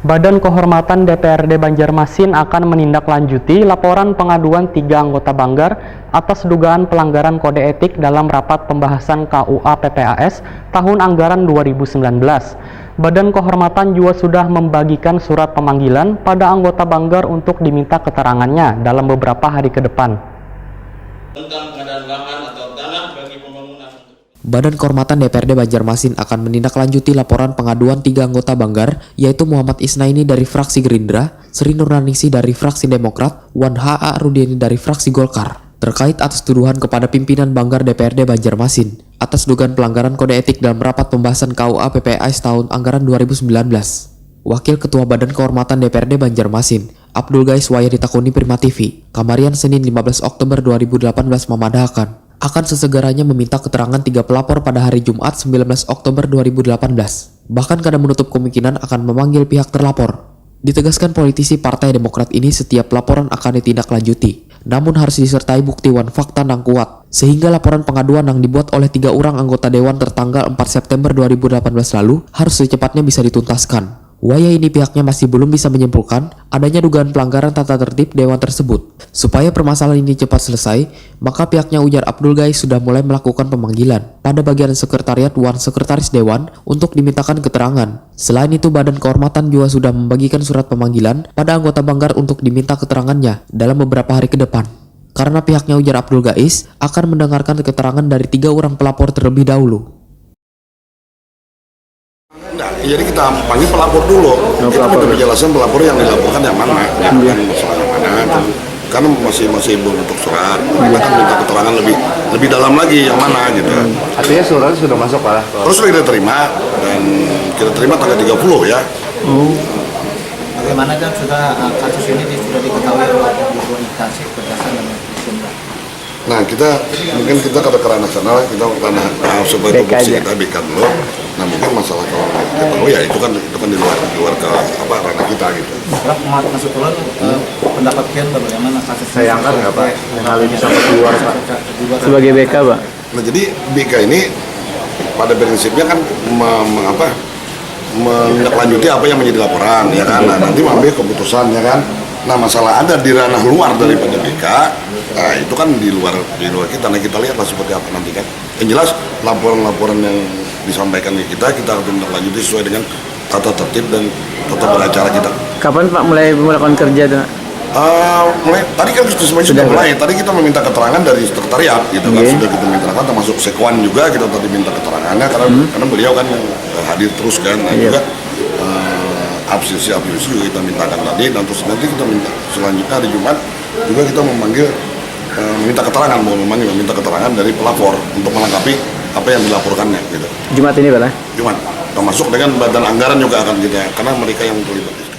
Badan Kehormatan DPRD Banjarmasin akan menindaklanjuti laporan pengaduan 3 anggota Banggar atas dugaan pelanggaran kode etik dalam rapat pembahasan KUA PPAS tahun anggaran 2019. Badan Kehormatan juga sudah membagikan surat pemanggilan pada anggota Banggar untuk diminta keterangannya dalam beberapa hari ke depan. Tentang pengadaan lahan atau tanah bagi pembangunan. Badan Kehormatan DPRD Banjarmasin akan menindaklanjuti laporan pengaduan 3 anggota Banggar, yaitu Muhammad Isnaini dari fraksi Gerindra, Sri Nurningsih dari fraksi Demokrat, Wan H.A. Rudieni dari fraksi Golkar, terkait atas tuduhan kepada pimpinan Banggar DPRD Banjarmasin atas dugaan pelanggaran kode etik dalam rapat pembahasan KUA PPAS tahun anggaran 2019. Wakil Ketua Badan Kehormatan DPRD Banjarmasin, Abdul Gais Waya ditakuni Prima TV, Kamarian Senin 15 Oktober 2018 memadahkan akan sesegaranya meminta keterangan 3 pelapor pada hari Jumat 19 Oktober 2018. Bahkan kadang menutup kemungkinan akan memanggil pihak terlapor. Ditegaskan politisi Partai Demokrat ini setiap laporan akan ditindaklanjuti, namun harus disertai bukti wan fakta yang kuat, sehingga laporan pengaduan yang dibuat oleh 3 orang anggota Dewan tertanggal 4 September 2018 lalu harus secepatnya bisa dituntaskan. Waya ini pihaknya masih belum bisa menyimpulkan adanya dugaan pelanggaran tata tertib Dewan tersebut. Supaya permasalahan ini cepat selesai, maka pihaknya ujar Abdul Gais sudah mulai melakukan pemanggilan pada bagian sekretariat Wan Sekretaris Dewan untuk dimintakan keterangan. Selain itu, Badan Kehormatan juga sudah membagikan surat pemanggilan pada anggota Banggar untuk diminta keterangannya dalam beberapa hari ke depan. Karena pihaknya ujar Abdul Gais akan mendengarkan keterangan dari 3 orang pelapor terlebih dahulu. Nah, jadi kita panggil pelapor dulu. Kita minta penjelasan pelapor yang dilaporkan yang mana, yang masalah yang mana. Karena masih belum untuk surat. Kita kan minta keterangan lebih dalam lagi yang mana gitu. Artinya surat sudah masuk Pak? Terus sudah kita terima dan kita terima tanggal 30 ya. Bagaimana kan sudah kasus ini sudah diketahui oleh organisasi berdasarkan dengan sumber. Nah, mungkin kita ke ranah nasional, kita ranah supaya tupoksi kita BK dulu. Nah, mungkin masalah kalau kita tahu ya itu kan di luar ke ranah kita gitu. Setelah masuk keluar pendapat Ken bagaimana kasus Saya angkat nggak Pak? Hal ini sampai keluar Pak? Sebagai BK, Pak. Nah, jadi BK ini pada prinsipnya kan menindaklanjuti apa yang menjadi laporan ya kan. Nah, nanti mengambil keputusan ya kan. Nah, masalah ada di ranah luar daripada BK, nah itu kan di luar kita. Nah, kita lihatlah seperti apa nanti kan. Yang jelas laporan-laporan yang disampaikan ke kita harus menindaklanjuti sesuai dengan tata tertib dan tata beracara kita. Kapan Pak mulai melakukan kerja itu? Tadi kan sudah mulai. Tadi kita meminta keterangan dari sekretariat gitu kan. Sudah kita minta keterangan, termasuk Sekwan juga kita tadi minta keterangannya karena beliau kan hadir terus kan. Nah, juga absisi juga kita mintakan tadi, dan terus nanti kita minta selanjutnya hari Jumat juga kita memanggil meminta keterangan dari pelapor untuk melengkapi apa yang dilaporkannya gitu. Jumat ini Pak? Jumat, termasuk dengan badan anggaran juga akan kita, karena mereka yang terlibat.